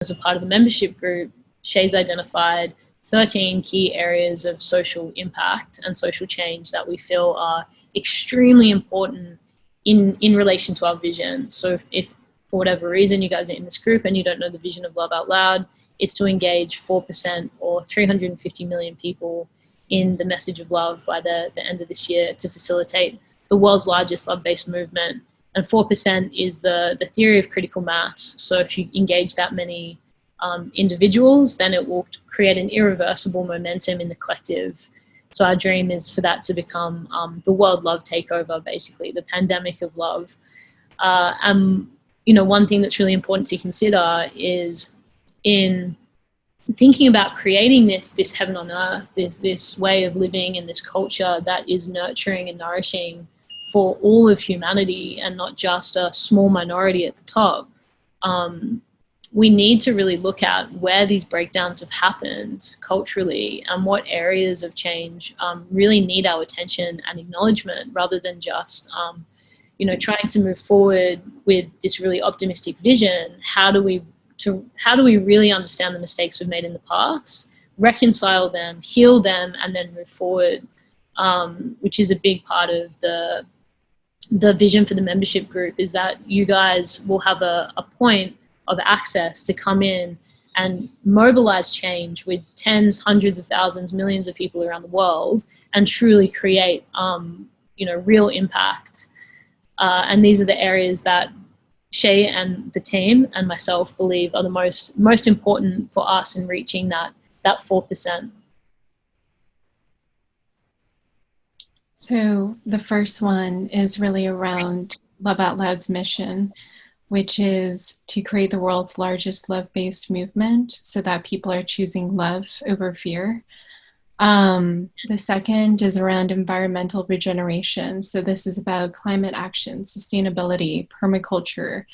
as a part of the membership group, Shay's identified 13 key areas of social impact and social change that we feel are extremely important in relation to our vision. So if for whatever reason you guys are in this group and you don't know the vision of Love Out Loud, it's to engage 4% or 350 million people in the message of love by the end of this year to facilitate the world's largest love-based movement. And 4% is the theory of critical mass. So if you engage that many individuals, then it will create an irreversible momentum in the collective. So our dream is for that to become the world love takeover, basically, the pandemic of love. One thing that's really important to consider is in thinking about creating this heaven on earth, this way of living and this culture that is nurturing and nourishing for all of humanity and not just a small minority at the top. We need to really look at where these breakdowns have happened culturally and what areas of change really need our attention and acknowledgement, rather than just trying to move forward with this really optimistic vision. How do we really understand the mistakes we've made in the past, reconcile them, heal them, and then move forward, which is a big part of the vision for the membership group, is that you guys will have a point of access to come in and mobilize change with tens, hundreds of thousands, millions of people around the world and truly create, real impact. And these are the areas that Shay and the team and myself believe are the most important for us in reaching that 4%. So the first one is really around Love Out Loud's mission, which is to create the world's largest love-based movement so that people are choosing love over fear. The second is around environmental regeneration. So this is about climate action, sustainability, permaculture,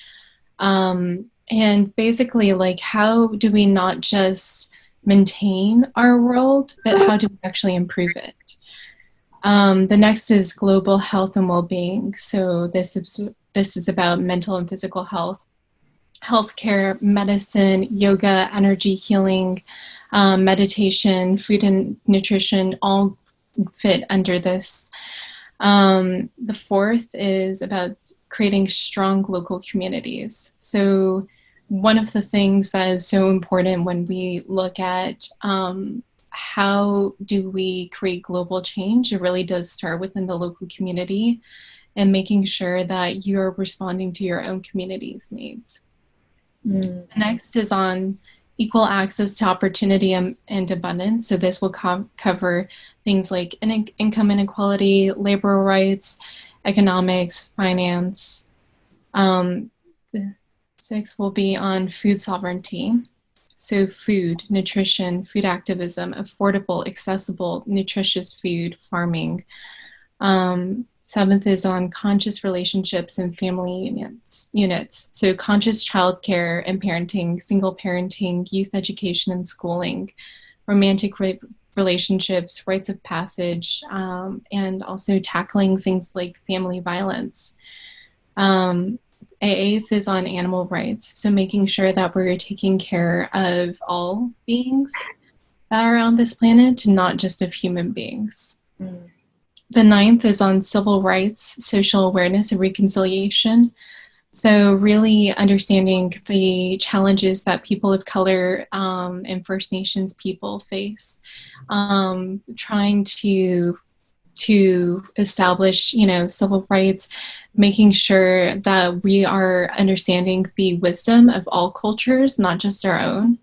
and basically like how do we not just maintain our world, but how do we actually improve it? The next is global health and well-being. So this is about mental and physical health, healthcare, medicine, yoga, energy healing, meditation, food and nutrition, all fit under this. The fourth is about creating strong local communities. So one of the things that is so important when we look at how do we create global change, it really does start within the local community and making sure that you're responding to your own community's needs. The next is on equal access to opportunity and abundance. So this will cover things like income inequality, labor rights, economics, finance. The sixth will be on food sovereignty. So food, nutrition, food activism, affordable, accessible, nutritious food, farming. Seventh is on conscious relationships and family units. So conscious childcare and parenting, single parenting, youth education and schooling, romantic relationships, rites of passage, and also tackling things like family violence. Eighth is on animal rights. So making sure that we're taking care of all beings that are on this planet, not just of human beings. The ninth is on civil rights, social awareness, and reconciliation. So really understanding the challenges that people of color and First Nations people face, trying to establish, civil rights, making sure that we are understanding the wisdom of all cultures, not just our own,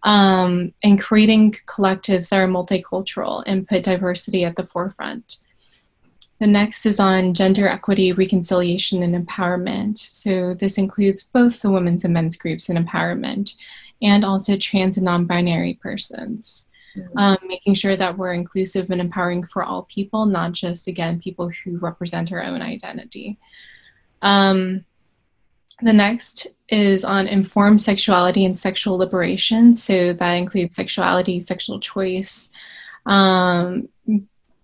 and creating collectives that are multicultural and put diversity at the forefront. The next is on gender equity, reconciliation, and empowerment. So this includes both the women's and men's groups in empowerment, and also trans and non-binary persons. Making sure that we're inclusive and empowering for all people, not just, again, people who represent our own identity. The next is on informed sexuality and sexual liberation. So that includes sexuality, sexual choice,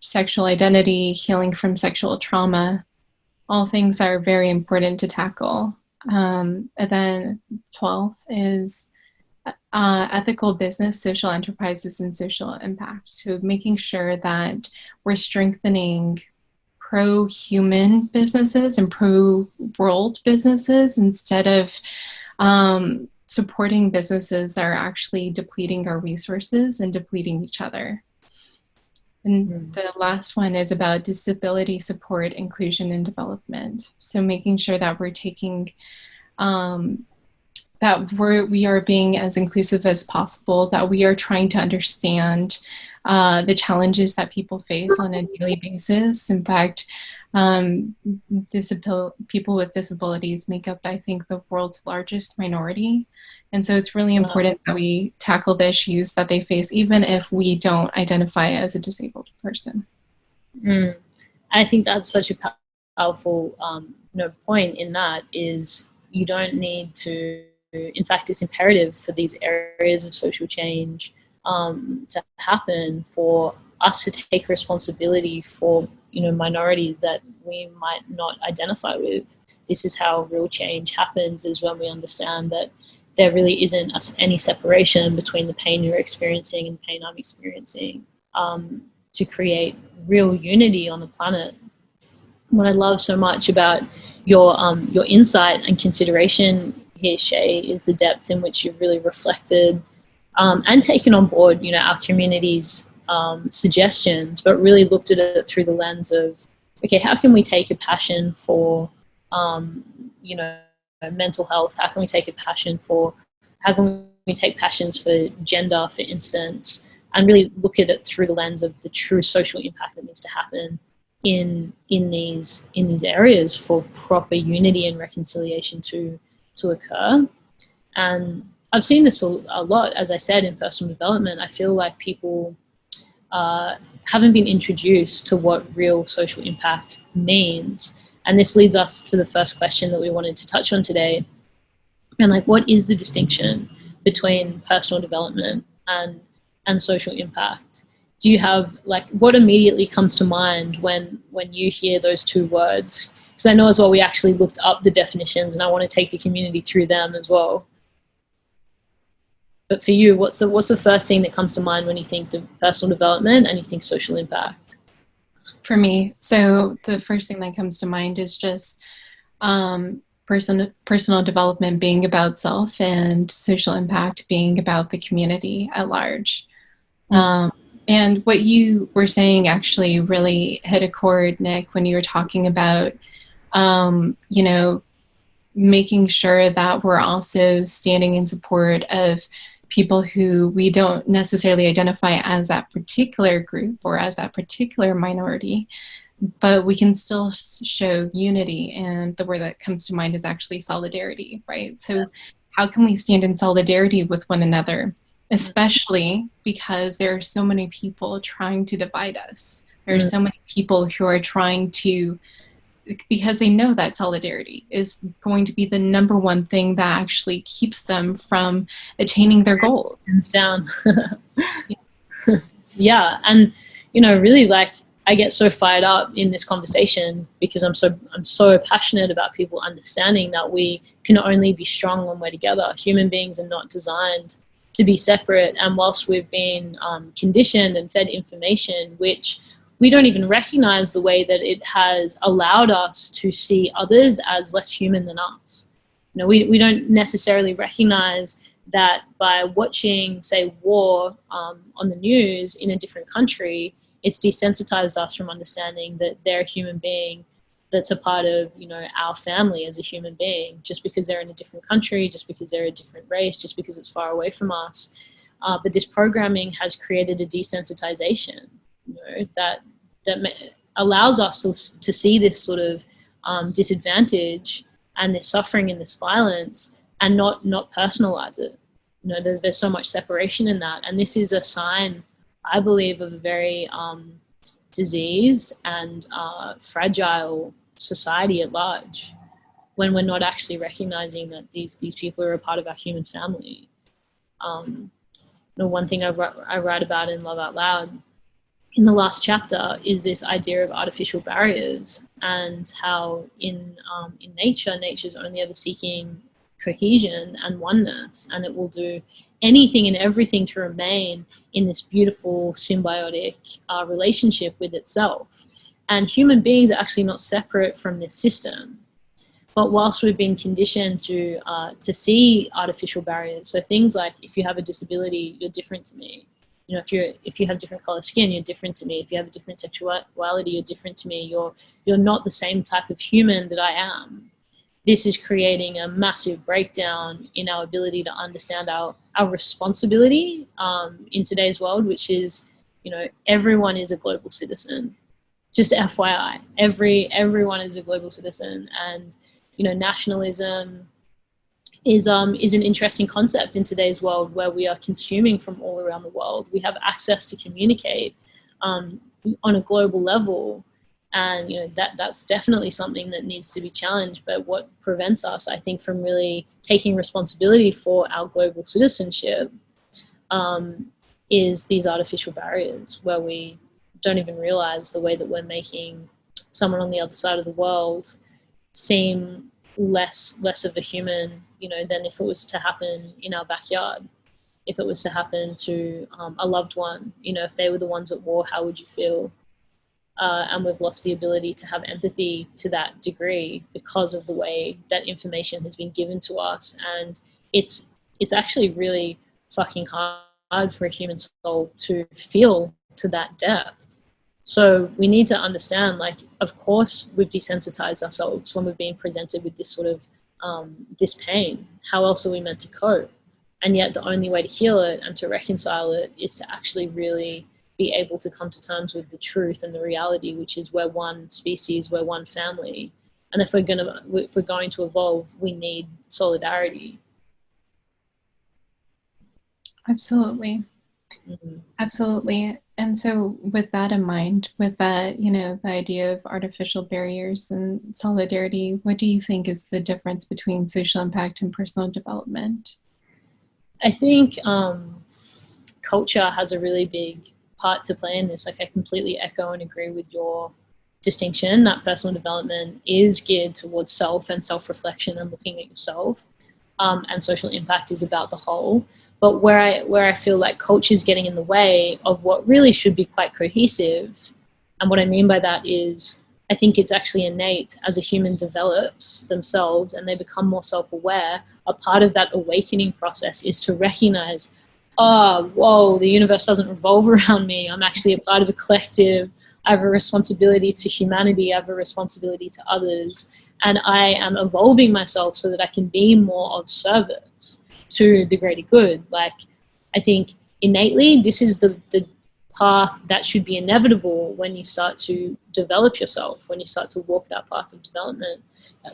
sexual identity, healing from sexual trauma. All things are very important to tackle. And then 12th is ethical business, social enterprises, and social impact. So making sure that we're strengthening pro-human businesses and pro-world businesses instead of supporting businesses that are actually depleting our resources and depleting each other. And the last one is about disability support, inclusion, and development. So making sure that we're taking that we are being as inclusive as possible, that we are trying to understand the challenges that people face on a daily basis. In fact, people with disabilities make up, I think, the world's largest minority. And so it's really important that we tackle the issues that they face, even if we don't identify as a disabled person. I think that's such a powerful point in that is you don't need to, in fact, it's imperative for these areas of social change to happen for us to take responsibility for minorities that we might not identify with. This is how real change happens, is when we understand that there really isn't any separation between the pain you're experiencing and the pain I'm experiencing, to create real unity on the planet. What I love so much about your insight and consideration here, Shay, is the depth in which you've really reflected and taken on board, our community's suggestions, but really looked at it through the lens of, okay, how can we take a passion for, mental health? How can we take passions for gender, for instance, and really look at it through the lens of the true social impact that needs to happen in these areas for proper unity and reconciliation to occur. And I've seen this a lot, as I said, in personal development. I feel like people haven't been introduced to what real social impact means. And this leads us to the first question that we wanted to touch on today. And what is the distinction between personal development and social impact? Do you have what immediately comes to mind when you hear those two words? Because I know as well we actually looked up the definitions, and I want to take the community through them as well. But for you, what's the first thing that comes to mind when you think of personal development and you think social impact? For me, so the first thing that comes to mind is just personal development being about self and social impact being about the community at large. And what you were saying actually really hit a chord, Nick, when you were talking about, making sure that we're also standing in support of people who we don't necessarily identify as that particular group or as that particular minority, but we can still show unity. And the word that comes to mind is actually solidarity, right? So how can we stand in solidarity with one another, especially because there are so many people trying to divide us? There are so many people who are trying to, because they know that solidarity is going to be the number one thing that actually keeps them from attaining their goals. Hands down. Yeah. And, really I get so fired up in this conversation because I'm so passionate about people understanding that we can only be strong when we're together. Human beings are not designed to be separate. And whilst we've been conditioned and fed information, which we don't even recognize the way that it has allowed us to see others as less human than us. We don't necessarily recognize that by watching, say, war on the news in a different country, it's desensitized us from understanding that they're a human being that's a part of, our family as a human being, just because they're in a different country, just because they're a different race, just because it's far away from us. But this programming has created a desensitization, that allows us to see this sort of disadvantage and this suffering and this violence and not personalize it. There's so much separation in that. And this is a sign, I believe, of a very diseased and fragile society at large, when we're not actually recognizing that these people are a part of our human family. One thing I write about in Love Out Loud in the last chapter is this idea of artificial barriers, and how in nature's only ever seeking cohesion and oneness, and it will do anything and everything to remain in this beautiful symbiotic relationship with itself. And human beings are actually not separate from this system. But whilst we've been conditioned to see artificial barriers, so things like, if you have a disability, you're different to me. You know, if you have different color skin, you're different to me. If you have a different sexuality, you're different to me. You're not the same type of human that I am. This is creating a massive breakdown in our ability to understand our responsibility in today's world, which is, you know, everyone is a global citizen. Just FYI, everyone is a global citizen, and you know, nationalism is an interesting concept in today's world, where we are consuming from all around the world. We have access to communicate on a global level, and you know, that's definitely something that needs to be challenged. But what prevents us, I think, from really taking responsibility for our global citizenship is these artificial barriers, where we don't even realize the way that we're making someone on the other side of the world seem less of a human, you know, than if it was to happen in our backyard. If it was to happen to a loved one, you know, if they were the ones at war, how would you feel? And we've lost the ability to have empathy to that degree because of the way that information has been given to us. And it's actually really fucking hard for a human soul to feel to that depth. So we need to understand, like, of course we've desensitized ourselves when we've been presented with this sort of this pain. How else are we meant to cope? And yet the only way to heal it and to reconcile it is to actually really be able to come to terms with the truth and the reality, which is we're one species, we're one family. And if we're going to evolve, we need solidarity. Absolutely. Mm-hmm. Absolutely. And so with that in mind, with that, you know, the idea of artificial barriers and solidarity, what do you think is the difference between social impact and personal development? I think culture has a really big part to play in this. Like, I completely echo and agree with your distinction that personal development is geared towards self and self-reflection and looking at yourself, and social impact is about the whole. But where I feel like culture is getting in the way of what really should be quite cohesive, and what I mean by that is, I think it's actually innate. As a human develops themselves and they become more self-aware, a part of that awakening process is to recognize, oh, whoa, the universe doesn't revolve around me. I'm actually a part of a collective. I have a responsibility to humanity. I have a responsibility to others. And I am evolving myself so that I can be more of service to the greater good. Like, I think innately this is the path that should be inevitable when you start to develop yourself, when you start to walk that path of development.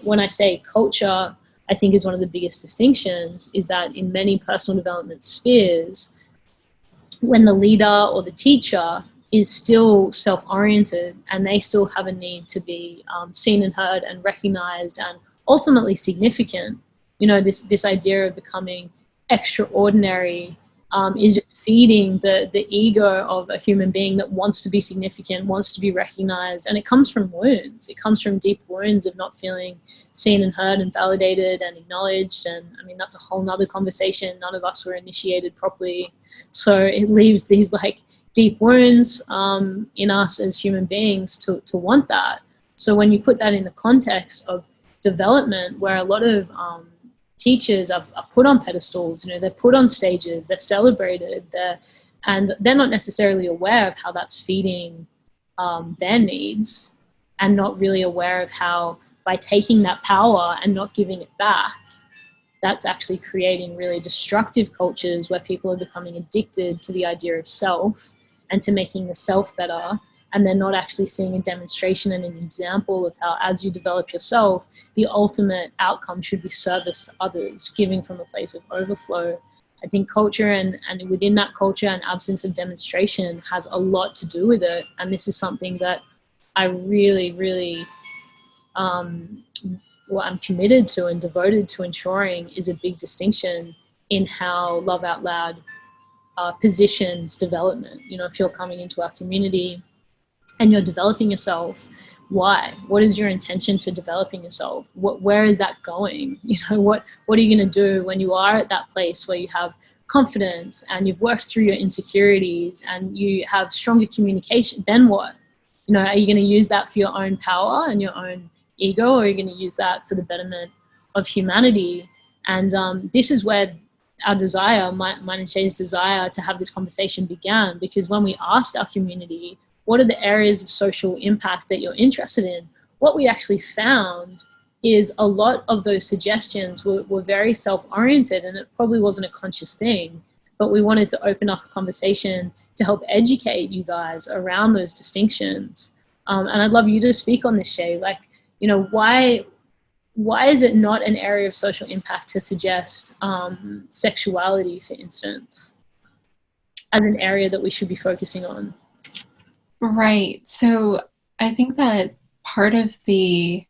When I say culture, I think is one of the biggest distinctions is that in many personal development spheres, when the leader or the teacher is still self-oriented and they still have a need to be seen and heard and recognized and ultimately significant, you know, this idea of becoming extraordinary is just feeding the ego of a human being that wants to be significant, wants to be recognized. And it comes from wounds. It comes from deep wounds of not feeling seen and heard and validated and acknowledged. And I mean, that's a whole nother conversation. None of us were initiated properly. So it leaves these like deep wounds in us as human beings to want that. So when you put that in the context of development, where a lot of teachers are put on pedestals, you know, they're put on stages, they're celebrated, and they're not necessarily aware of how that's feeding their needs, and not really aware of how by taking that power and not giving it back, that's actually creating really destructive cultures where people are becoming addicted to the idea of self and to making the self better. And they're not actually seeing a demonstration and an example of how, as you develop yourself, the ultimate outcome should be service to others, giving from a place of overflow. I think culture and within that culture and absence of demonstration has a lot to do with it. And this is something that I really, really, what I'm committed to and devoted to ensuring is a big distinction in how Love Out Loud positions development. You know, if you're coming into our community and you're developing yourself, why? What is your intention for developing yourself? Where is that going? You know, what are you going to do when you are at that place where you have confidence and you've worked through your insecurities and you have stronger communication, then what? You know, are you going to use that for your own power and your own ego, or are you going to use that for the betterment of humanity? And this is where our desire, mine and Shay's desire to have this conversation began, because when we asked our community, what are the areas of social impact that you're interested in? What we actually found is a lot of those suggestions were very self-oriented, and it probably wasn't a conscious thing, but we wanted to open up a conversation to help educate you guys around those distinctions. And I'd love you to speak on this, Shay. Like, you know, why is it not an area of social impact to suggest sexuality, for instance, as an area that we should be focusing on? Right. So I think that part of the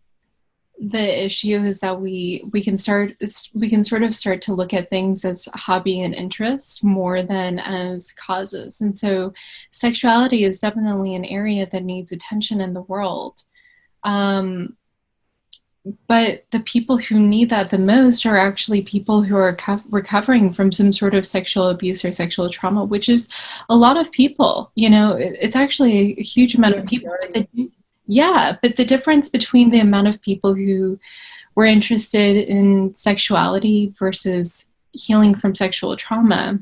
issue is that we can sort of start to look at things as hobby and interest more than as causes. And so sexuality is definitely an area that needs attention in the world. But the people who need that the most are actually people who are recovering from some sort of sexual abuse or sexual trauma, which is a lot of people. You know, it's actually a huge amount of people. But the difference between the amount of people who were interested in sexuality versus healing from sexual trauma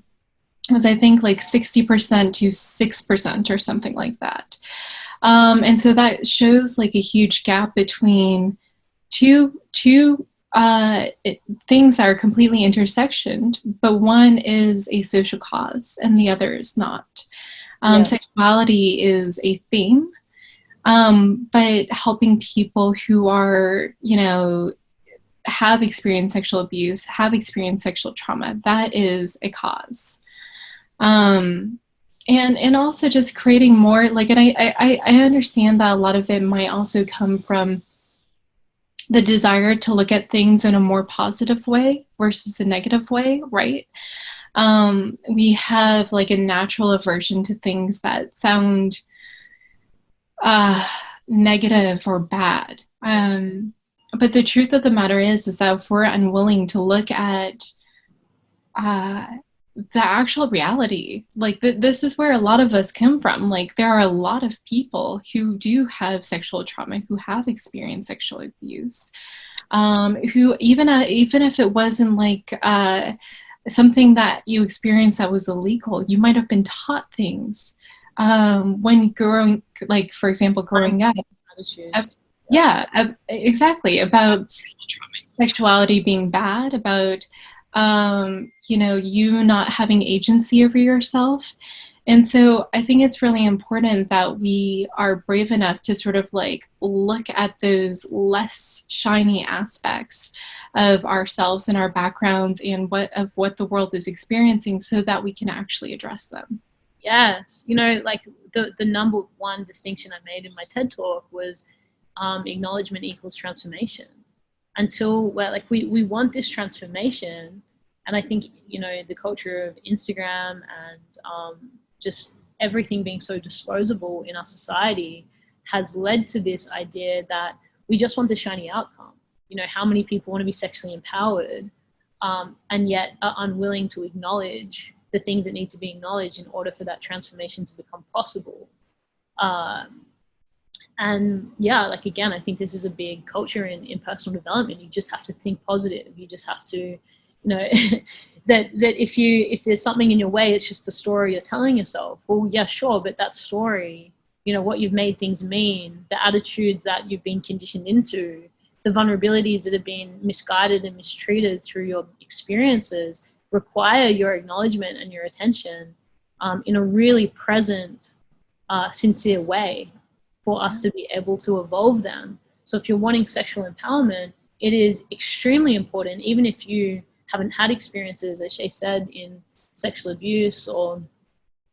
was, I think, like 60% to 6% or something like that. And so that shows like a huge gap between two things that are completely intersectioned, but one is a social cause and the other is not. Sexuality is a theme, but helping people who are, you know, have experienced sexual abuse, have experienced sexual trauma, that is a cause. And also just creating more, like, and I understand that a lot of it might also come from the desire to look at things in a more positive way versus a negative way, right? We have like a natural aversion to things that sound negative or bad. But the truth of the matter is that if we're unwilling to look at the actual reality, like this is where a lot of us come from. Like there are a lot of people who do have sexual trauma, who have experienced sexual abuse, who even if it wasn't like something that you experienced that was illegal, you might have been taught things when growing, like for example, growing up. Exactly, about sexuality being bad, about you know, you not having agency over yourself. And so I think it's really important that we are brave enough to sort of like look at those less shiny aspects of ourselves and our backgrounds and what the world is experiencing, so that we can actually address them. Yes. You know, like the number one distinction I made in my TED talk was acknowledgement equals transformation. Until we're like, we want this transformation. And I think, you know, the culture of Instagram and just everything being so disposable in our society has led to this idea that we just want the shiny outcome. You know, how many people want to be sexually empowered and yet are unwilling to acknowledge the things that need to be acknowledged in order for that transformation to become possible. And yeah, like again, I think this is a big culture in personal development. You just have to think positive. You just have to, you know, that if there's something in your way, it's just the story you're telling yourself. Well, yeah, sure, but that story, you know, what you've made things mean, the attitudes that you've been conditioned into, the vulnerabilities that have been misguided and mistreated through your experiences require your acknowledgement and your attention in a really present, sincere way for us to be able to evolve them. So if you're wanting sexual empowerment, it is extremely important, even if you haven't had experiences, as Shay said, in sexual abuse or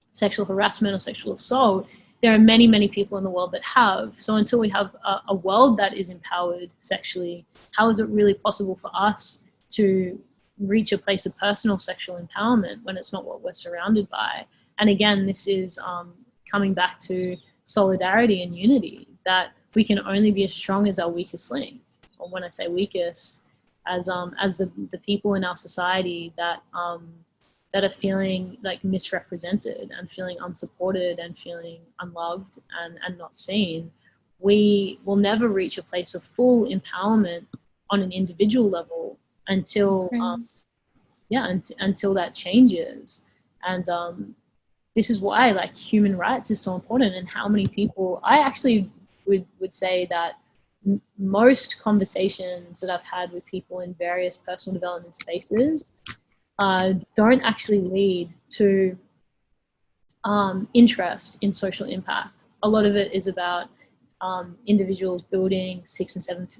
sexual harassment or sexual assault. There are many, many people in the world that have. So until we have a world that is empowered sexually, how is it really possible for us to reach a place of personal sexual empowerment when it's not what we're surrounded by? And again, this is coming back to solidarity and unity, that we can only be as strong as our weakest link. Or when I say weakest, as the people in our society that that are feeling like misrepresented and feeling unsupported and feeling unloved and not seen, we will never reach a place of full empowerment on an individual level until until that changes. And this is why like human rights is so important. And how many people, I actually would say that most conversations that I've had with people in various personal development spaces don't actually lead to interest in social impact. A lot of it is about individuals building 6 and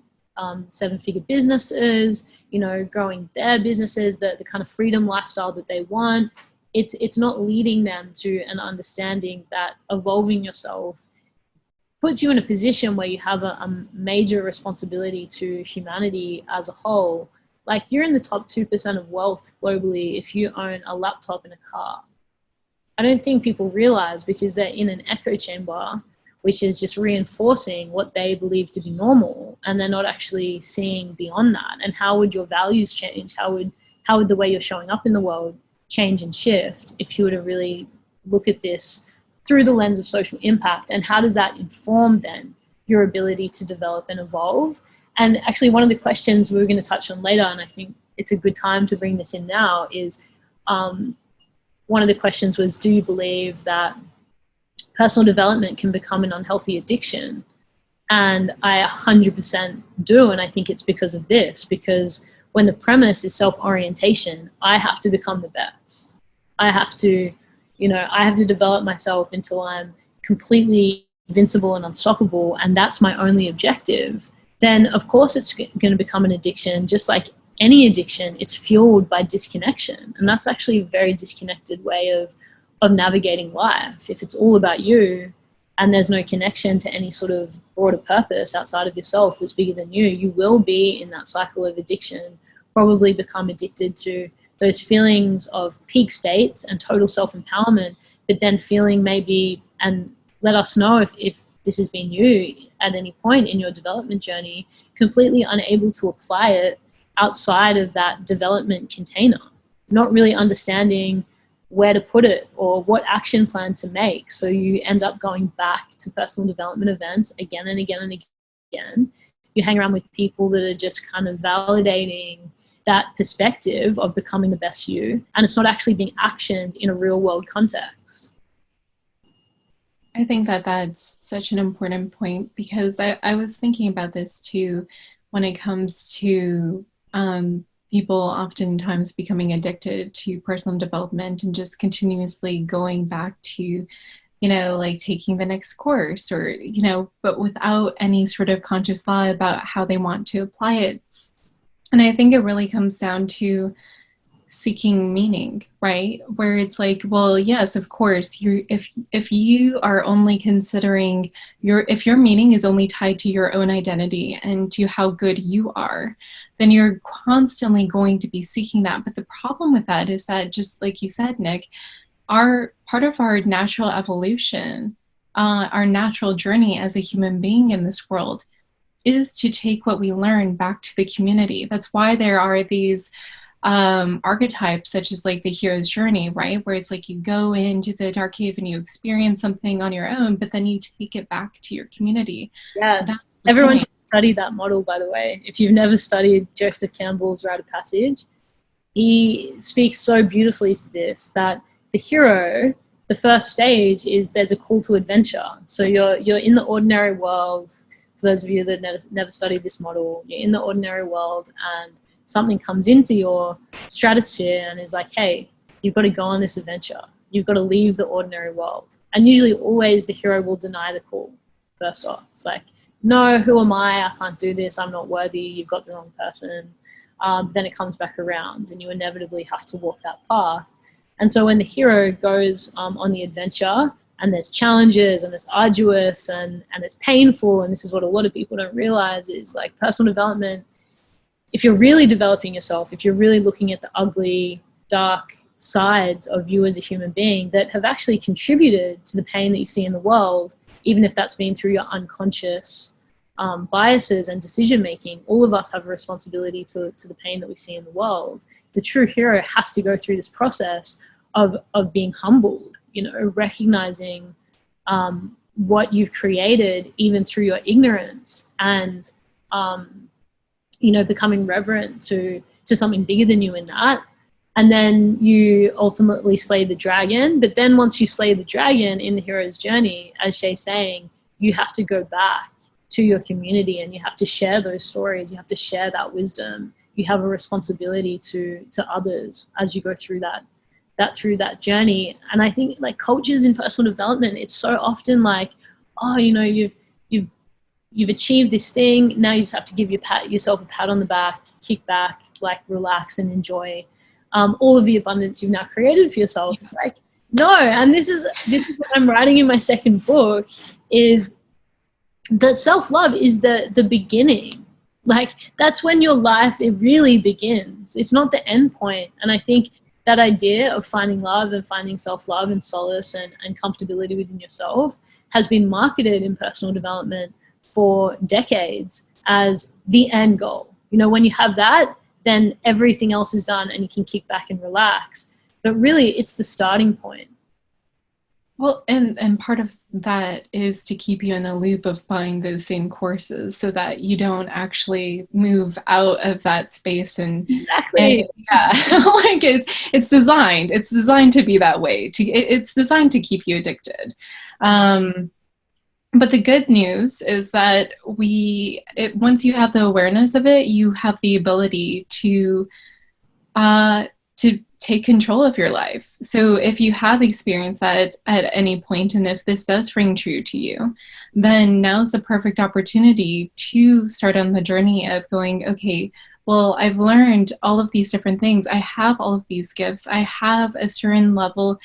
7-figure businesses, you know, growing their businesses, the kind of freedom lifestyle that they want. It's not leading them to an understanding that evolving yourself puts you in a position where you have a major responsibility to humanity as a whole. Like, you're in the top 2% of wealth globally if you own a laptop and a car. I don't think people realize, because they're in an echo chamber, which is just reinforcing what they believe to be normal, and they're not actually seeing beyond that. And how would your values change? How would the way you're showing up in the world change and shift if you were to really look at this through the lens of social impact? And how does that inform then your ability to develop and evolve? And actually, one of the questions we were going to touch on later, and I think it's a good time to bring this in now, is one of the questions was, do you believe that personal development can become an unhealthy addiction? And I 100% do. And I think it's because of this, because when the premise is self-orientation, I have to become the best. I have to develop myself until I'm completely invincible and unstoppable, and that's my only objective. Then of course it's going to become an addiction. Just like any addiction, it's fueled by disconnection. And that's actually a very disconnected way of navigating life. If it's all about you and there's no connection to any sort of broader purpose outside of yourself that's bigger than you, you will be in that cycle of addiction, probably become addicted to those feelings of peak states and total self-empowerment, but then feeling maybe, and let us know if this has been you at any point in your development journey, completely unable to apply it outside of that development container, not really understanding where to put it or what action plan to make. So you end up going back to personal development events again and again and again. You hang around with people that are just kind of validating that perspective of becoming the best you, and it's not actually being actioned in a real world context. I think that that's such an important point, because I was thinking about this too when it comes to people oftentimes becoming addicted to personal development and just continuously going back to, you know, like taking the next course, or, you know, but without any sort of conscious thought about how they want to apply it. And I think it really comes down to seeking meaning, right? Where it's like, well, yes, of course, if you are only considering if your meaning is only tied to your own identity and to how good you are, then you're constantly going to be seeking that. But the problem with that is that, just like you said, Nick, our part of our natural evolution, our natural journey as a human being in this world, is to take what we learn back to the community. That's why there are these archetypes such as like the hero's journey, right? Where it's like you go into the dark cave and you experience something on your own, but then you take it back to your community. Yes. Everyone should study that model, by the way. If you've never studied Joseph Campbell's Rite of Passage, he speaks so beautifully to this, that the hero, the first stage is there's a call to adventure. So you're in the ordinary world. For those of you that never studied this model, you're in the ordinary world and something comes into your stratosphere and is like, hey, you've got to go on this adventure. You've got to leave the ordinary world. And usually always the hero will deny the call first off. It's like, no, who am I? I can't do this. I'm not worthy. You've got the wrong person. Then it comes back around and you inevitably have to walk that path. And so when the hero goes on the adventure, and there's challenges and it's arduous and it's painful, and this is what a lot of people don't realize, is like personal development, if you're really developing yourself, if you're really looking at the ugly, dark sides of you as a human being that have actually contributed to the pain that you see in the world, even if that's been through your unconscious biases and decision making, all of us have a responsibility to the pain that we see in the world. The true hero has to go through this process of being humbled, you know, recognizing what you've created even through your ignorance, and you know, becoming reverent to something bigger than you in that. And then you ultimately slay the dragon. But then once you slay the dragon in the hero's journey, as Shay's saying, you have to go back to your community and you have to share those stories. You have to share that wisdom. You have a responsibility to others as you go through that journey. And I think, like, coaches in personal development, it's so often like, oh, you know, you've achieved this thing. Now you just have to give yourself a pat on the back, kick back, like, relax and enjoy all of the abundance you've now created for yourself. It's like, no. And this is what I'm writing in my second book, is that self-love is the beginning. Like, that's when your life, it really begins. It's not the end point. And I think that idea of finding love and finding self-love and solace and comfortability within yourself has been marketed in personal development for decades as the end goal. You know, when you have that, then everything else is done and you can kick back and relax. But really, it's the starting point. Well, and part of that is to keep you in a loop of buying those same courses so that you don't actually move out of that space. Exactly. And yeah, like it's designed to be that way. It's designed to keep you addicted. But the good news is that once you have the awareness of it, you have the ability to take control of your life. So if you have experienced that at any point, and if this does ring true to you, then now's the perfect opportunity to start on the journey of going, okay, well, I've learned all of these different things. I have all of these gifts. I have a certain level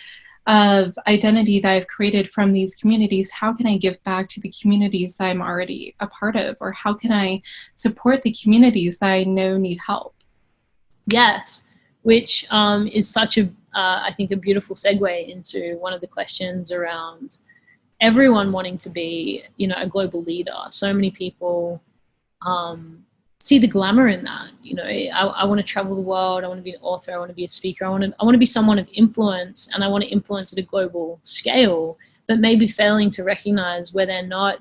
of identity that I've created from these communities. How can I give back to the communities that I'm already a part of? Or how can I support the communities that I know need help? Yes, which is such I think, a beautiful segue into one of the questions around everyone wanting to be, you know, a global leader. So many people see the glamour in that. You know, I want to travel the world. I want to be an author. I want to be a speaker. I want to be someone of influence, and I want to influence at a global scale. But maybe failing to recognize where they're not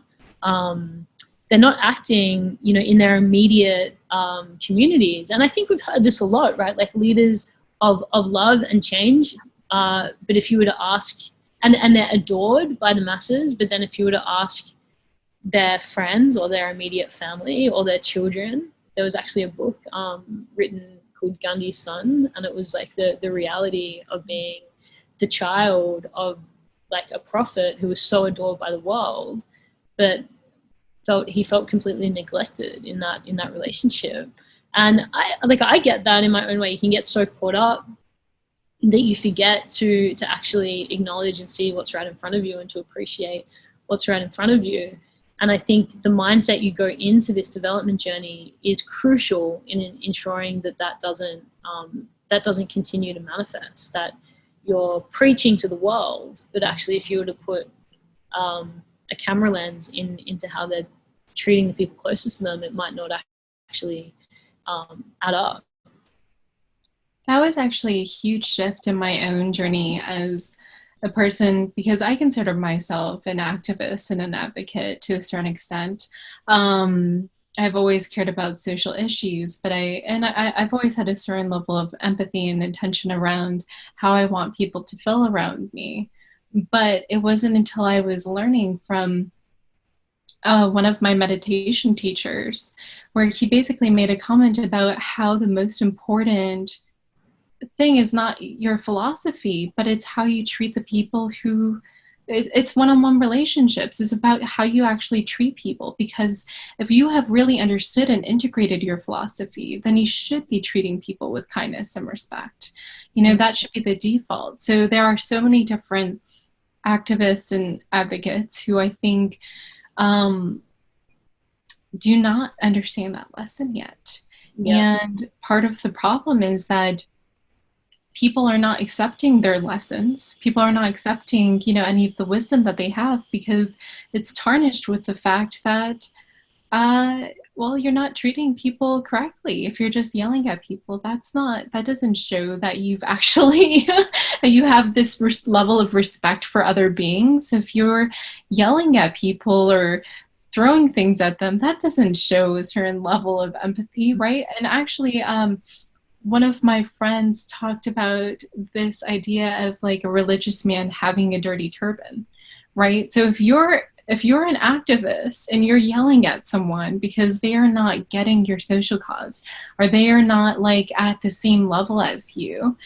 acting, you know, in their immediate communities. And I think we've heard this a lot, right? Like, leaders of love and change. But if you were to ask, and they're adored by the masses, but then if you were to ask their friends or their immediate family or their children, there was actually a book written called Gandhi's Son, and it was like the reality of being the child of, like, a prophet who was so adored by the world, but he felt completely neglected in that relationship. And I get that in my own way. You can get so caught up that you forget to actually acknowledge and see what's right in front of you and to appreciate what's right in front of you. And I think the mindset you go into this development journey is crucial in ensuring that doesn't continue to manifest, that you're preaching to the world, but actually, if you were to put a camera lens into how they're treating the people closest to them, it might not actually add up. That was actually a huge shift in my own journey as a person, because I consider myself an activist and an advocate to a certain extent. I've always cared about social issues, but I've always had a certain level of empathy and intention around how I want people to feel around me. But it wasn't until I was learning from one of my meditation teachers, where he basically made a comment about how the most important thing is not your philosophy, but it's how you treat the people who, it's one-on-one relationships. It's about how you actually treat people, because if you have really understood and integrated your philosophy, then you should be treating people with kindness and respect. You know, that should be the default. So there are so many different activists and advocates who I think do not understand that lesson yet. Yeah. And part of the problem is that people are not accepting their lessons. People are not accepting, you know, any of the wisdom that they have, because it's tarnished with the fact that Well, you're not treating people correctly. If you're just yelling at people, that doesn't show that you've actually, that you have this level of respect for other beings. If you're yelling at people or throwing things at them, that doesn't show a certain level of empathy, right? And actually, one of my friends talked about this idea of like a religious man having a dirty turban, right? So if you're an activist and you're yelling at someone because they are not getting your social cause or they are not like at the same level as you,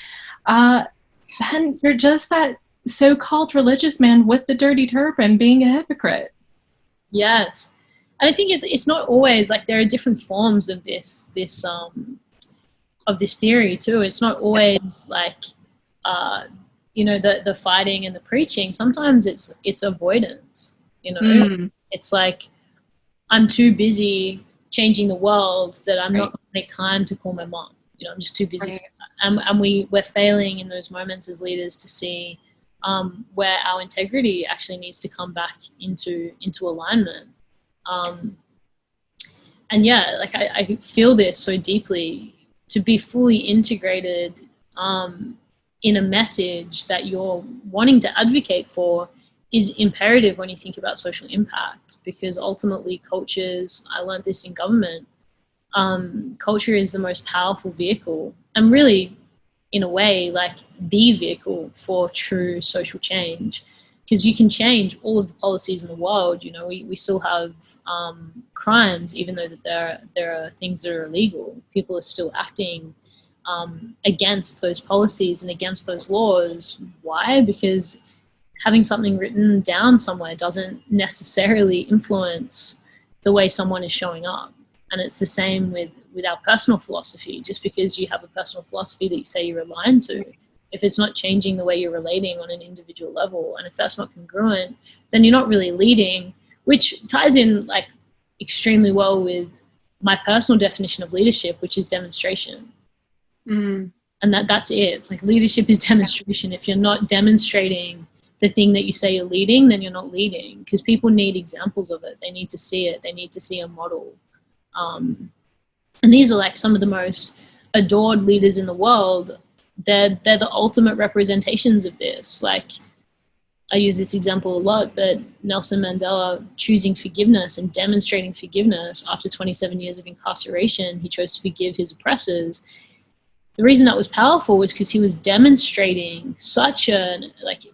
then you're just that so-called religious man with the dirty turban being a hypocrite. Yes. And I think it's not always like, there are different forms of this of this theory too. It's not always like the fighting and the preaching. Sometimes it's avoidance. It's like, I'm too busy changing the world that I'm not going to make time to call my mom. I'm just too busy. And we're failing in those moments as leaders to see where our integrity actually needs to come back into alignment. And yeah, like I feel this so deeply, to be fully integrated in a message that you're wanting to advocate for is imperative when you think about social impact, because ultimately cultures, I learned this in government, culture is the most powerful vehicle, and really in a way like the vehicle for true social change, because you can change all of the policies in the world. We still have crimes, even though that there are things that are illegal. People are still acting against those policies and against those laws. Why? Because having something written down somewhere doesn't necessarily influence the way someone is showing up. And it's the same with our personal philosophy. Just because you have a personal philosophy that you say you're aligned to, if it's not changing the way you're relating on an individual level, and if that's not congruent, then you're not really leading, which ties in like extremely well with my personal definition of leadership, which is demonstration. And that's it. Like, leadership is demonstration. If you're not demonstrating the thing that you say you're leading, then you're not leading, because people need examples of it. They need to see it. They need to see a model. And these are like some of the most adored leaders in the world. They're the ultimate representations of this. Like, I use this example a lot, but Nelson Mandela choosing forgiveness and demonstrating forgiveness after 27 years of incarceration, he chose to forgive his oppressors. The reason that was powerful was because he was demonstrating such a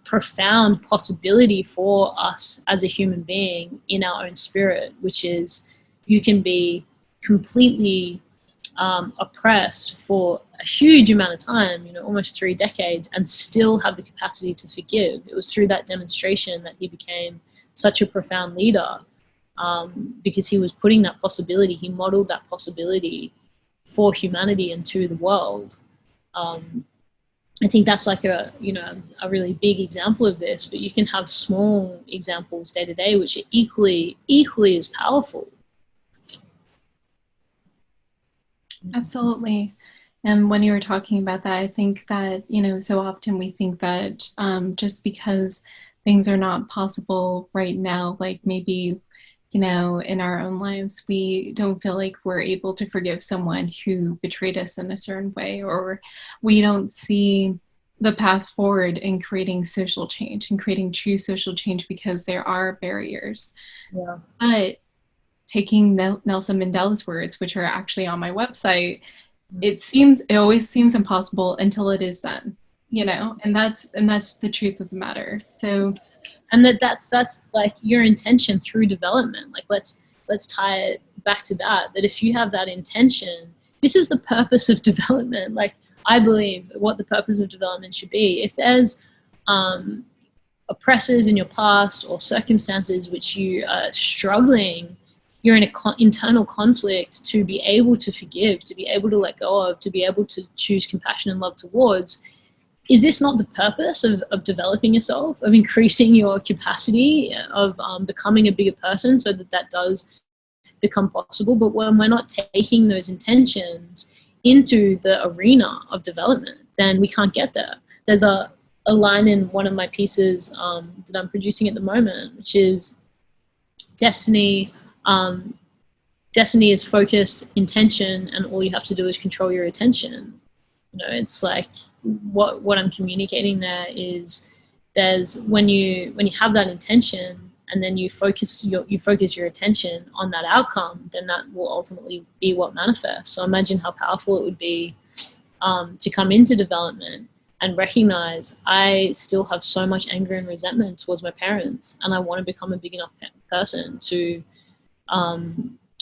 profound possibility for us as a human being in our own spirit, which is, you can be completely oppressed for a huge amount of time, almost 3 decades, and still have the capacity to forgive. It was through that demonstration that he became such a profound leader, because he was putting that possibility, he modeled that possibility for humanity and to the world. I think that's like a really big example of this, but you can have small examples day to day which are equally as powerful. Absolutely. And when you were talking about that, I think that, so often we think that just because things are not possible right now, like maybe, in our own lives, we don't feel like we're able to forgive someone who betrayed us in a certain way, or we don't see the path forward in creating social change and creating true social change because there are barriers. Yeah. But taking Nelson Mandela's words, which are actually on my website, it always seems impossible until it is done, and that's the truth of the matter. So, and that's like your intention through development. Like, let's tie it back to that if you have that intention, this is the purpose of development. Like, I believe what the purpose of development should be. If there's oppressors in your past or circumstances which you are struggling, you're in an internal conflict, to be able to forgive, to be able to let go of, to be able to choose compassion and love towards. Is this not the purpose of developing yourself, of increasing your capacity, of becoming a bigger person, so that does become possible? But when we're not taking those intentions into the arena of development, then we can't get there. There's a line in one of my pieces that I'm producing at the moment, which is destiny destiny is focused intention, and all you have to do is control your attention. It's like what I'm communicating there is there's when you have that intention, and then you focus your attention on that outcome, then that will ultimately be what manifests. So imagine how powerful it would be to come into development and recognize I still have so much anger and resentment towards my parents, and I want to become a big enough person to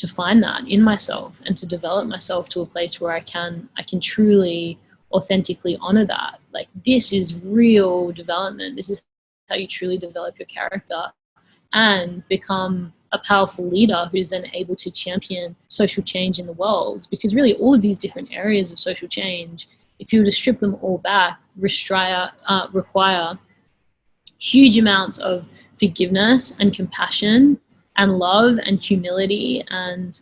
find that in myself and to develop myself to a place where I can truly authentically honor that. Like, this is real development. This is how you truly develop your character and become a powerful leader who's then able to champion social change in the world. Because really all of these different areas of social change, if you were to strip them all back, require huge amounts of forgiveness and compassion and love and humility and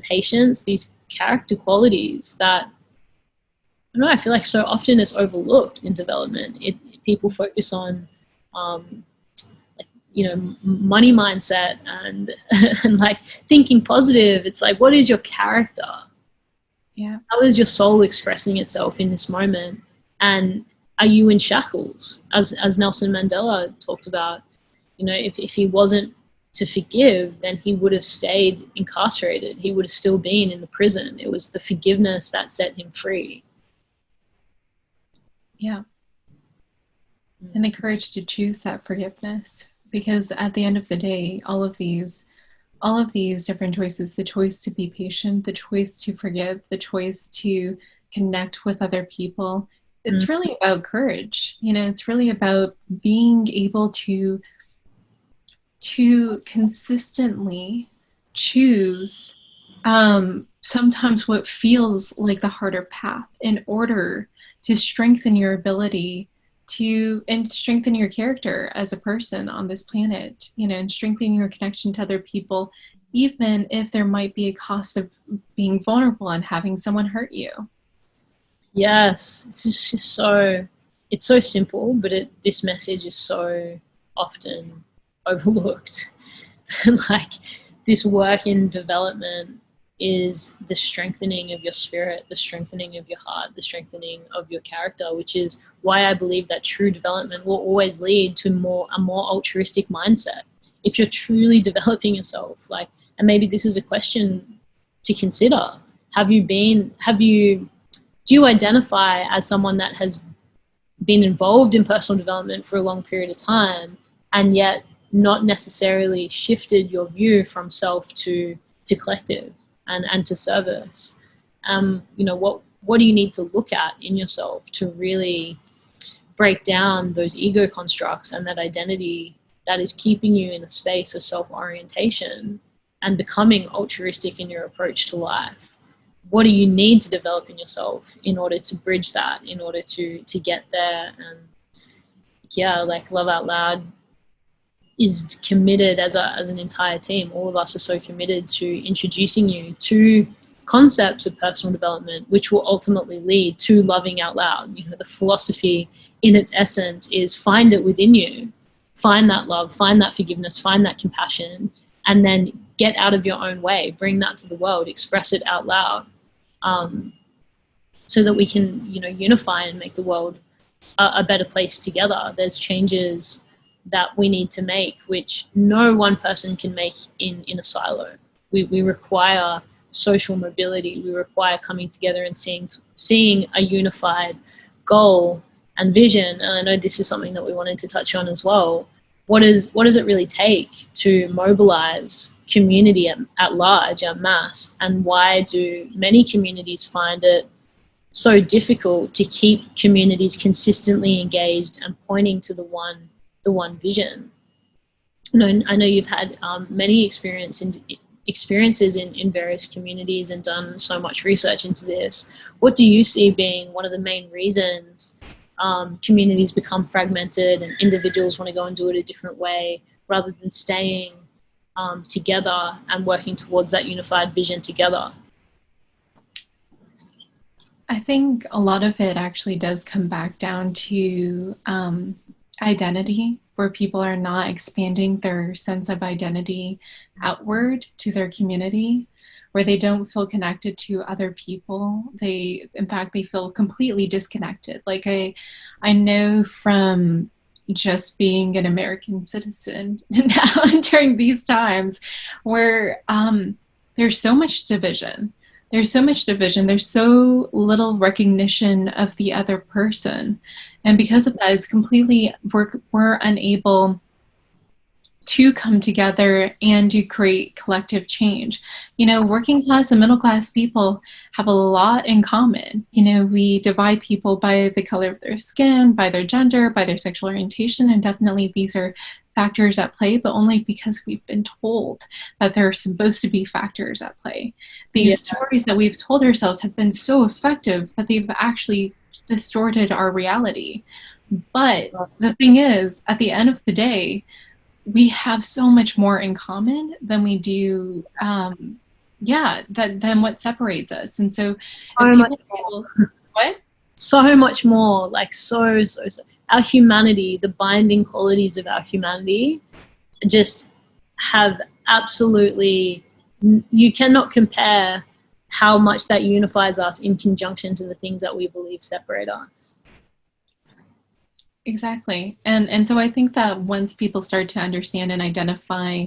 patience, these character qualities that, I don't know, I feel like so often it's overlooked in development. People focus on money mindset and and like thinking positive. It's like, what is your character? Yeah. How is your soul expressing itself in this moment? And are you in shackles? As Nelson Mandela talked about, if he wasn't to forgive, then he would have stayed incarcerated. He would have still been in the prison. It was the forgiveness that set him free. Yeah. And the courage to choose that forgiveness, because at the end of the day, all of these different choices, the choice to be patient, the choice to forgive, the choice to connect with other people, it's really about courage. It's really about being able to consistently choose sometimes what feels like the harder path in order to strengthen your ability and strengthen your character as a person on this planet, and strengthen your connection to other people, even if there might be a cost of being vulnerable and having someone hurt you. Yes, it's just it's so simple, but this message is so often overlooked. Like, this work in development is the strengthening of your spirit, the strengthening of your heart, the strengthening of your character, which is why I believe that true development will always lead to a more altruistic mindset. If you're truly developing yourself, and maybe this is a question to consider. Do you identify as someone that has been involved in personal development for a long period of time, and yet not necessarily shifted your view from self to collective and to service? What do you need to look at in yourself to really break down those ego constructs and that identity that is keeping you in a space of self-orientation and becoming altruistic in your approach to life? What do you need to develop in yourself in order to bridge that, in order to get there? And yeah, like Love Out Loud is committed as an entire team. All of us are so committed to introducing you to concepts of personal development, which will ultimately lead to loving out loud. The philosophy in its essence is find it within you, find that love, find that forgiveness, find that compassion, and then get out of your own way, bring that to the world, express it out loud, so that we can, unify and make the world a better place together. There's changes that we need to make, which no one person can make in a silo. We require social mobility. We require coming together and seeing a unified goal and vision. And I know this is something that we wanted to touch on as well. What does it really take to mobilize community at large, at mass? And why do many communities find it so difficult to keep communities consistently engaged and pointing to the one vision? I know you've had many experiences in various communities and done so much research into this. What do you see being one of the main reasons communities become fragmented and individuals want to go and do it a different way rather than staying together and working towards that unified vision together? I think a lot of it actually does come back down to identity, where people are not expanding their sense of identity outward to their community, where they don't feel connected to other people. In fact, they feel completely disconnected. Like I know from just being an American citizen now during these times where there's so much division. There's so much division. There's so little recognition of the other person. And because of that, it's completely, we're unable to come together and to create collective change. You know, working class and middle class people have a lot in common. You know, we divide people by the color of their skin, by their gender, by their sexual orientation, and definitely these are factors at play, but only because we've been told that there are supposed to be factors at play. These stories that we've told ourselves have been so effective that they've actually distorted our reality. But the thing is, at the end of the day, we have so much more in common than we do, than what separates us. And so, what? So much more, like so. Our humanity, the binding qualities of our humanity, just have absolutely. You cannot compare how much that unifies us in conjunction to the things that we believe separate us. Exactly. And so I think that once people start to understand and identify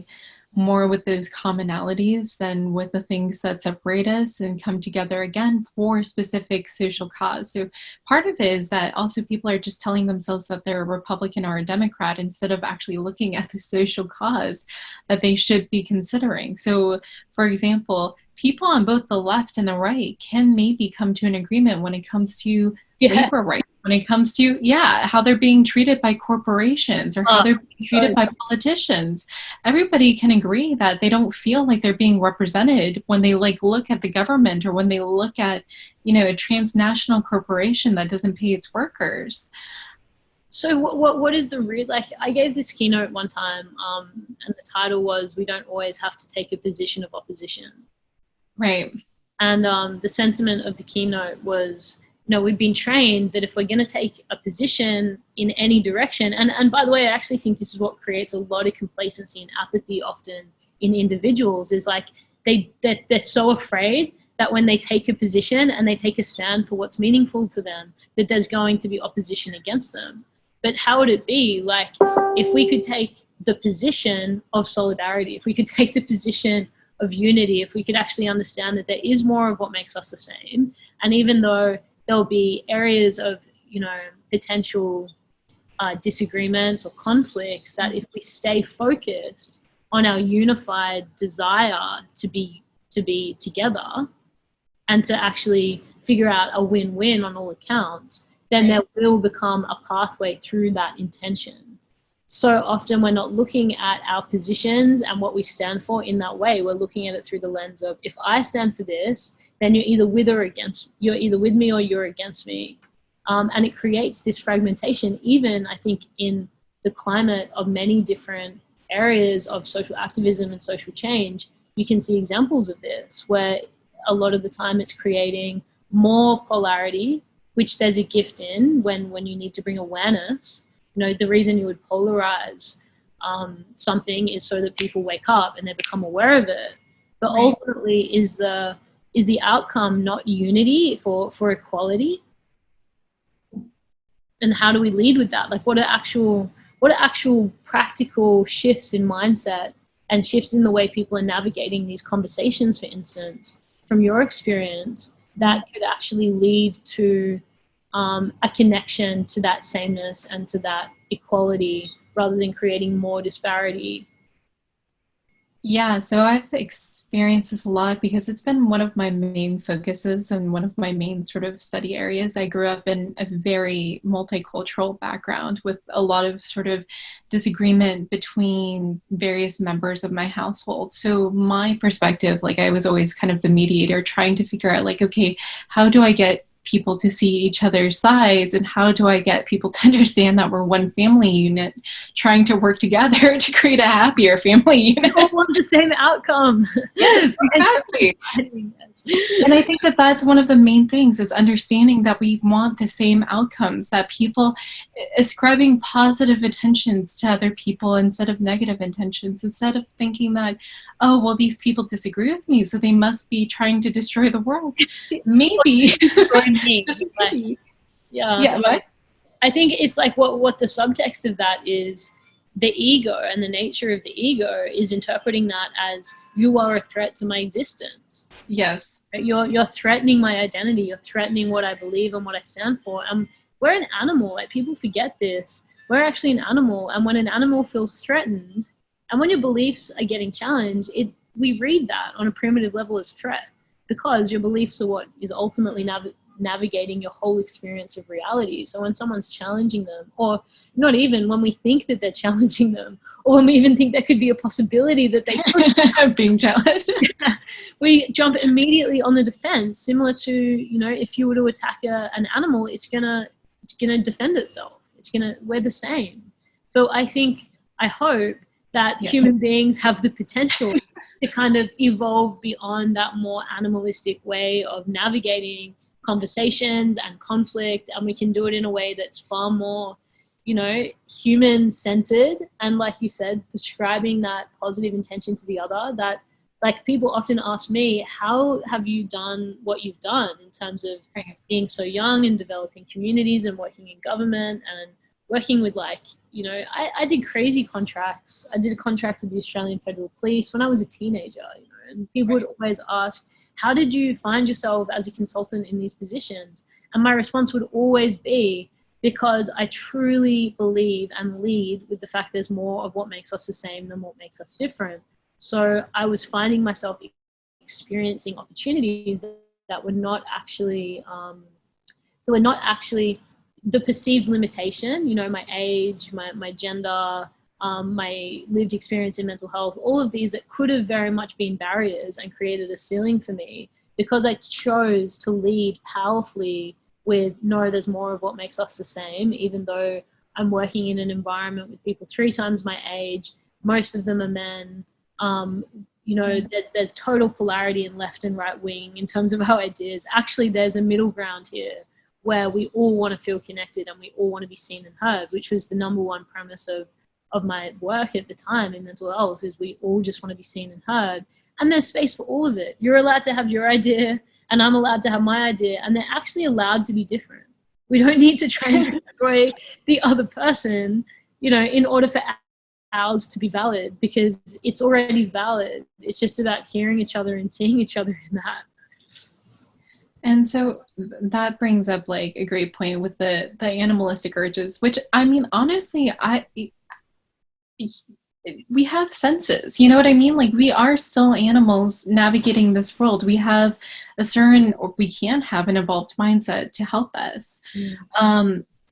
more with those commonalities than with the things that separate us and come together again for a specific social cause. So part of it is that also people are just telling themselves that they're a Republican or a Democrat instead of actually looking at the social cause that they should be considering. So for example, people on both the left and the right can maybe come to an agreement when it comes to labor rights, when it comes to how they're being treated by corporations or how they're being treated by politicians. Everybody can agree that they don't feel like they're being represented when they look at the government or when they look at, you know, a transnational corporation that doesn't pay its workers. So what is the real, like, I gave this keynote one time, and the title was "We Don't Always Have to Take a Position of Opposition." Right. And the sentiment of the keynote was, you know, we've been trained that if we're going to take a position in any direction, and by the way, I actually think this is what creates a lot of complacency and apathy often in individuals, is like they're so afraid that when they take a position and they take a stand for what's meaningful to them, that there's going to be opposition against them. But how would it be, like, if we could take the position of solidarity, if we could take the position of unity, if we could actually understand that there is more of what makes us the same, and even though there'll be areas of, you know, potential disagreements or conflicts, that if we stay focused on our unified desire to be together and to actually figure out a win-win on all accounts, then there will become a pathway through that intention. So often we're not looking at our positions and what we stand for in that way. We're looking at it through the lens of, if I stand for this, then you're either with me or you're against me. And it creates this fragmentation, even I think in the climate of many different areas of social activism and social change. You can see examples of this where a lot of the time it's creating more polarity, which there's a gift in when you need to bring awareness. You know, the reason you would polarize something is so that people wake up and they become aware of it. But ultimately, is the outcome not unity for equality? And how do we lead with that? Like, what are actual practical shifts in mindset and shifts in the way people are navigating these conversations, for instance, from your experience, that could actually lead to a connection to that sameness and to that equality, rather than creating more disparity? Yeah, so I've experienced this a lot because it's been one of my main focuses and one of my main sort of study areas. I grew up in a very multicultural background with a lot of sort of disagreement between various members of my household. So my perspective, like, I was always kind of the mediator, trying to figure out, like, okay, how do I get people to see each other's sides, and how do I get people to understand that we're one family unit trying to work together to create a happier family unit. We all want the same outcome. Yes, exactly. And I think that that's one of the main things, is understanding that we want the same outcomes, that people ascribing positive intentions to other people instead of negative intentions, instead of thinking that, oh, well, these people disagree with me, so they must be trying to destroy the world. Maybe. Yeah. What? I think it's like what the subtext of that is. The ego and the nature of the ego is interpreting that as, you are a threat to my existence. Yes. You're threatening my identity. You're threatening what I believe and what I stand for. And we're an animal. Like, people forget this. We're actually an animal. And when an animal feels threatened, and when your beliefs are getting challenged, we read that on a primitive level as threat, because your beliefs are what is ultimately navigating your whole experience of reality. So when someone's challenging them, or not even when we think that they're challenging them, or when we even think there could be a possibility that they could being challenged, we jump immediately on the defense, similar to, if you were to attack an animal, it's gonna defend itself. We're the same. So I hope that human beings have the potential to kind of evolve beyond that more animalistic way of navigating conversations and conflict, and we can do it in a way that's far more, human-centered, and, like you said, describing that positive intention to the other. That, like, people often ask me, how have you done what you've done in terms of being so young and developing communities and working in government and working with, like, I did crazy contracts. I did a contract with the Australian Federal Police when I was a teenager, and people would always ask, how did you find yourself as a consultant in these positions? And my response would always be, because I truly believe and lead with the fact there's more of what makes us the same than what makes us different. So I was finding myself experiencing opportunities that were not actually the perceived limitation, my age, my gender, my lived experience in mental health, all of these that could have very much been barriers and created a ceiling for me, because I chose to lead powerfully with, no, there's more of what makes us the same, even though I'm working in an environment with people 3 times my age, most of them are men. There's total polarity in left and right wing in terms of our ideas. Actually, there's a middle ground here where we all want to feel connected and we all want to be seen and heard, which was the number one premise of my work at the time in mental health, is we all just want to be seen and heard. And there's space for all of it. You're allowed to have your idea and I'm allowed to have my idea, and they're actually allowed to be different. We don't need to try and destroy the other person, in order for ours to be valid, because it's already valid. It's just about hearing each other and seeing each other in that. And so that brings up, like, a great point with the animalistic urges, which, I mean, honestly, we have senses, you know what I mean? Like, we are still animals navigating this world. We have we can have an evolved mindset to help us.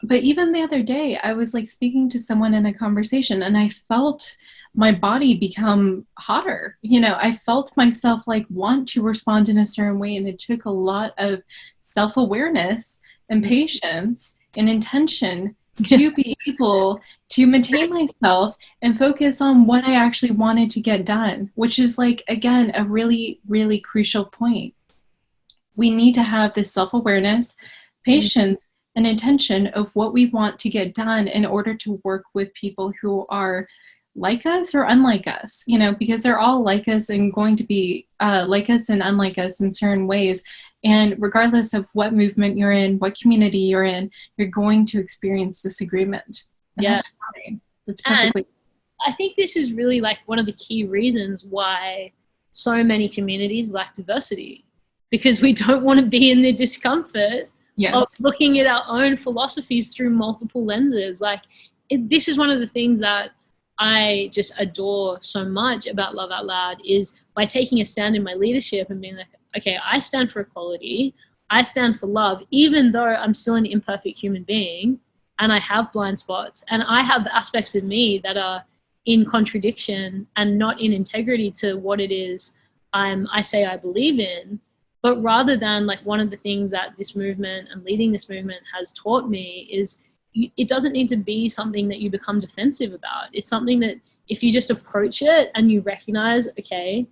But even the other day, I was, like, speaking to someone in a conversation, and I felt my body become hotter. I felt myself, like, want to respond in a certain way, and it took a lot of self-awareness and patience and intention to be able to maintain myself and focus on what I actually wanted to get done, which is, like, again, a really, really crucial point. We need to have this self-awareness, patience, and intention of what we want to get done in order to work with people who are like us or unlike us, because they're all like us and going to be like us and unlike us in certain ways. And regardless of what movement you're in, what community you're in, you're going to experience disagreement. And that's fine. That's perfectly. And I think this is really, like, one of the key reasons why so many communities lack diversity, because we don't want to be in the discomfort of looking at our own philosophies through multiple lenses. Like, this is one of the things that I just adore so much about Love Out Loud, is by taking a stand in my leadership and being like, okay, I stand for equality, I stand for love, even though I'm still an imperfect human being and I have blind spots and I have aspects of me that are in contradiction and not in integrity to what it is I say I believe in. But rather than, like, one of the things that this movement and leading this movement has taught me is it doesn't need to be something that you become defensive about. It's something that if you just approach it and you recognize, okay,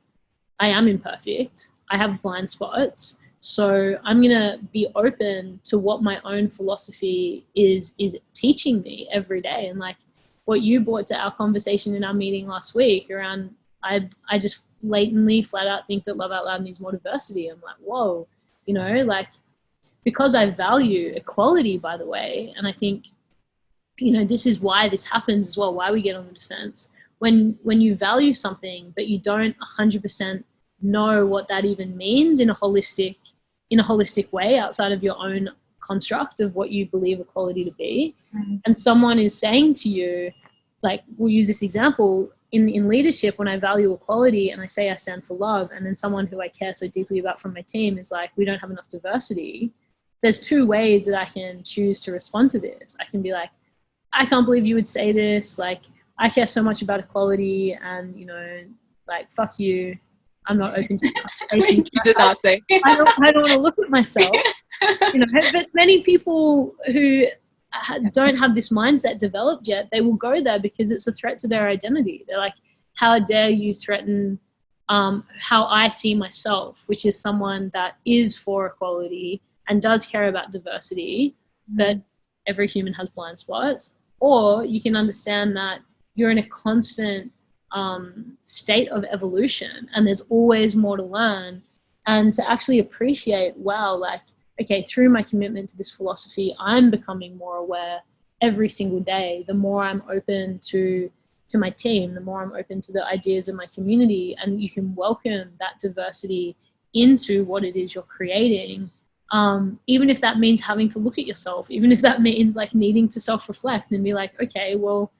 I am imperfect, I have blind spots, so I'm going to be open to what my own philosophy is teaching me every day. And like what you brought to our conversation in our meeting last week around, I just blatantly flat out think that Love Out Loud needs more diversity. I'm like, whoa, you know, like, because I value equality, by the way, and I think, you know, this is why this happens as well, why we get on the defense. When you value something but you don't 100% know what that even means in a holistic way outside of your own construct of what you believe equality to be, and someone is saying to you, like, we'll use this example in leadership, when I value equality and I say I stand for love, and then someone who I care so deeply about from my team is like, we don't have enough diversity, there's two ways that I can choose to respond to this. I can be like, I can't believe you would say this, like, I care so much about equality, and, you know, like, fuck you, I'm not open to conversation. I don't want to look at myself, you know. But many people who don't have this mindset developed yet, they will go there because it's a threat to their identity. They're like, how dare you threaten how I see myself, which is someone that is for equality and does care about diversity, that every human has blind spots. Or you can understand that you're in a constant state of evolution and there's always more to learn, and to actually appreciate, wow, like, okay, through my commitment to this philosophy, I'm becoming more aware every single day. The more I'm open to my team, the more I'm open to the ideas of my community, and you can welcome that diversity into what it is you're creating. Even if that means having to look at yourself, even if that means like needing to self-reflect and be like, okay, well,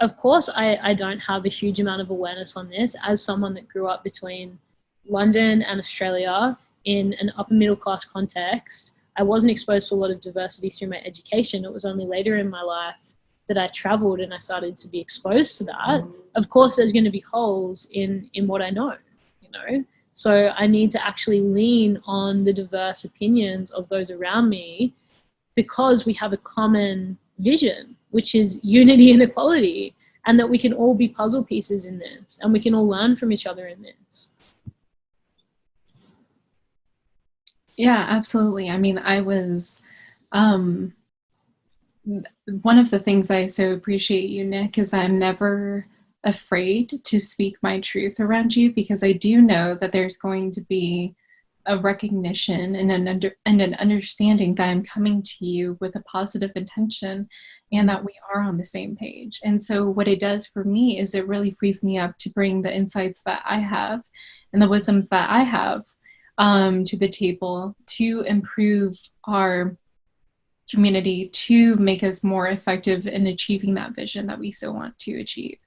of course I don't have a huge amount of awareness on this as someone that grew up between London and Australia in an upper middle class context. I wasn't exposed to a lot of diversity through my education. It was only later in my life that I traveled and I started to be exposed to that. Of course, there's going to be holes in what I know, you know. So I need to actually lean on the diverse opinions of those around me, because we have a common vision, which is unity and equality, and that we can all be puzzle pieces in this, and we can all learn from each other in this. Yeah, absolutely. I mean, I was, one of the things I so appreciate you, Nick, is I'm never afraid to speak my truth around you, because I do know that there's going to be a recognition and an understanding that I'm coming to you with a positive intention and that we are on the same page. And so what it does for me is it really frees me up to bring the insights that I have and the wisdoms that I have to the table to improve our community, to make us more effective in achieving that vision that we so want to achieve,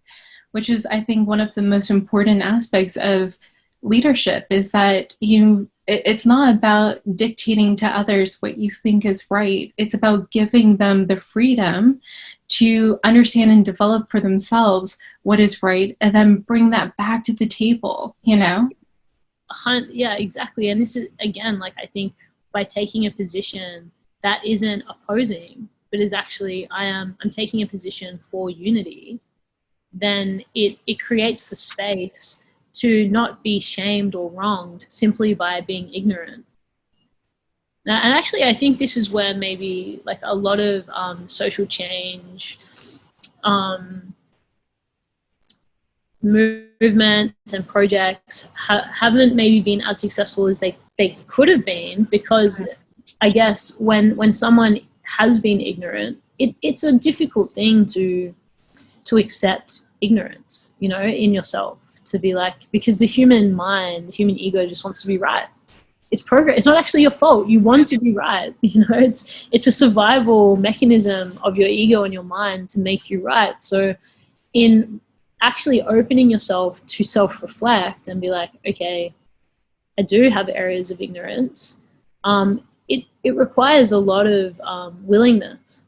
which is, I think, one of the most important aspects of leadership, is that it's not about dictating to others what you think is right. It's about giving them the freedom to understand and develop for themselves what is right, and then bring that back to the table, you know? Yeah, exactly. And this is, again, like, I think by taking a position that isn't opposing, but is actually, I'm taking a position for unity, then it creates the space to not be shamed or wronged simply by being ignorant. Now, and actually, I think this is where maybe like a lot of social change movements and projects haven't maybe been as successful as they could have been, because I guess when someone has been ignorant, it's a difficult thing to accept ignorance, you know, in yourself, to be like, because the human mind, the human ego just wants to be right. It's progress. It's not actually your fault. You want to be right. You know, it's a survival mechanism of your ego and your mind to make you right. So in actually opening yourself to self-reflect and be like, okay, I do have areas of ignorance. It requires a lot of willingness.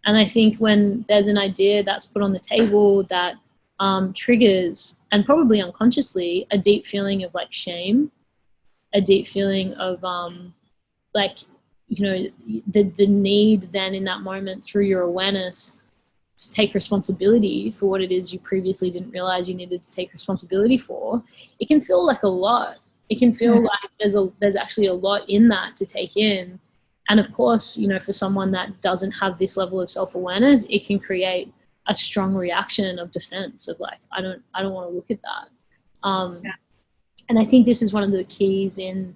And I think when there's an idea that's put on the table that triggers, and probably unconsciously, a deep feeling of like shame, a deep feeling of like, you know, the need then in that moment through your awareness to take responsibility for what it is you previously didn't realize you needed to take responsibility for. It can feel like a lot. It can feel like there's actually a lot in that to take in. And of course, you know, for someone that doesn't have this level of self-awareness, it can create a strong reaction of defense of like, I don't want to look at that. And I think this is one of the keys in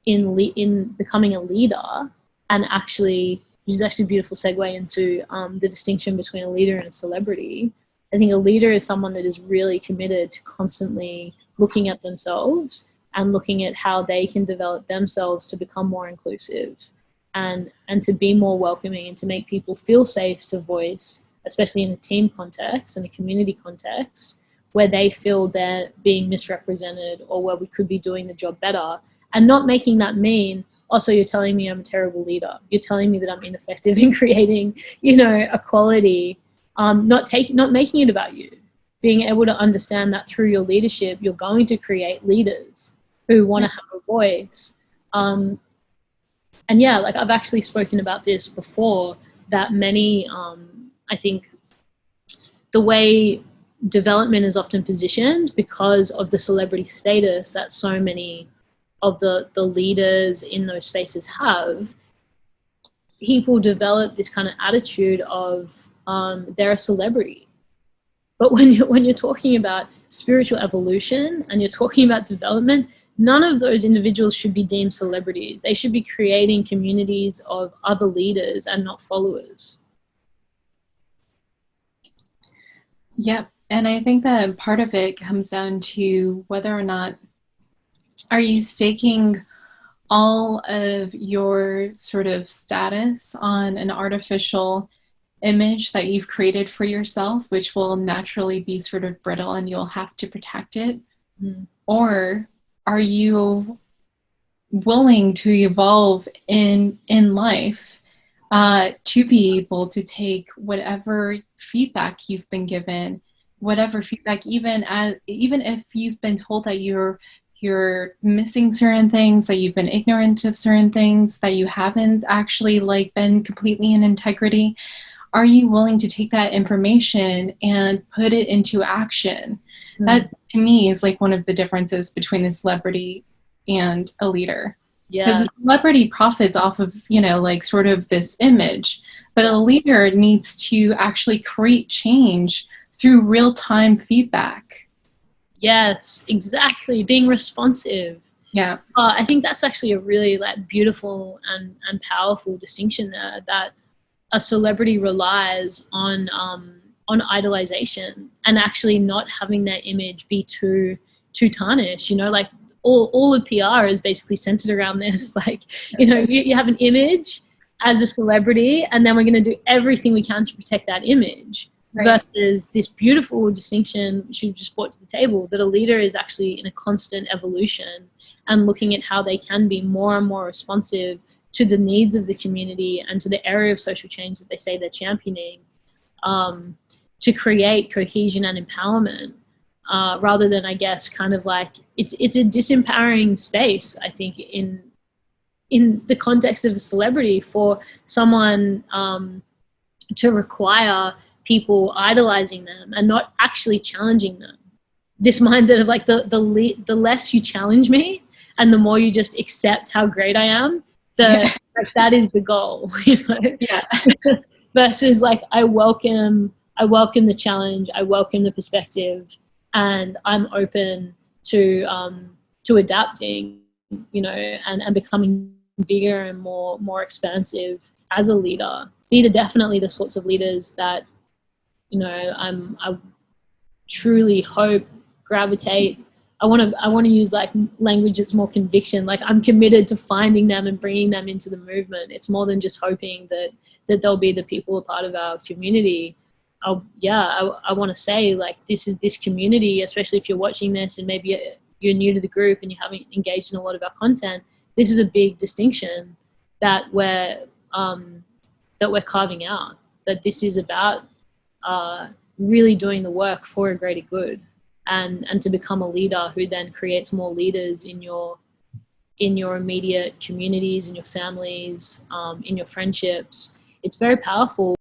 becoming a leader, and actually, which is actually a beautiful segue into the distinction between a leader and a celebrity. I think a leader is someone that is really committed to constantly looking at themselves and looking at how they can develop themselves to become more inclusive and to be more welcoming and to make people feel safe to voice, especially in a team context and a community context, where they feel they're being misrepresented or where we could be doing the job better, and not making that mean, also, you're telling me I'm a terrible leader. You're telling me that I'm ineffective in creating, you know, equality. Not making it about you. Being able to understand that through your leadership, you're going to create leaders who want to have a voice. And yeah, like I've actually spoken about this before, that many, I think the way development is often positioned, because of the celebrity status that so many of the leaders in those spaces have, people develop this kind of attitude of they're a celebrity. But when you're talking about spiritual evolution and you're talking about development, none of those individuals should be deemed celebrities. They should be creating communities of other leaders and not followers. Yep. And I think that part of it comes down to whether or not are you staking all of your sort of status on an artificial image that you've created for yourself, which will naturally be sort of brittle and you'll have to protect it? Or are you willing to evolve in life to be able to take whatever feedback you've been given, whatever feedback, even if you've been told that you're missing certain things, that you've been ignorant of certain things, that you haven't actually like been completely in integrity? Are you willing to take that information and put it into action? That to me is like one of the differences between a celebrity and a leader. Because a celebrity profits off of, you know, like sort of this image, but a leader needs to actually create change through real-time feedback. Yes, exactly. Being responsive. Yeah. I think that's actually a really like beautiful and powerful distinction there, that a celebrity relies on idolization and actually not having their image be too tarnished. You know, like all of PR is basically centered around this. Like, you know, you have an image as a celebrity, and then we're going to do everything we can to protect that image. Right. Versus this beautiful distinction which you just brought to the table, that a leader is actually in a constant evolution and looking at how they can be more and more responsive to the needs of the community and to the area of social change that they say they're championing, to create cohesion and empowerment, rather than, I guess, kind of like it's a disempowering space, I think, in the context of a celebrity, for someone to require people idolizing them and not actually challenging them. This mindset of like the less you challenge me and the more you just accept how great I am, like, that is the goal, you know? Yeah. Versus like I welcome the challenge, I welcome the perspective, and I'm open to adapting, you know, and becoming bigger and more expansive as a leader. These are definitely the sorts of leaders that, you know, I truly hope gravitate. I want to use like language that's more conviction. Like I'm committed to finding them and bringing them into the movement. It's more than just hoping that they'll be the people a part of our community. I want to say, like, this community, especially if you're watching this and maybe you're new to the group and you haven't engaged in a lot of our content, this is a big distinction that we're carving out, that this is about really doing the work for a greater good, and to become a leader who then creates more leaders in your in your immediate communities, in your families, in your friendships. It's very powerful.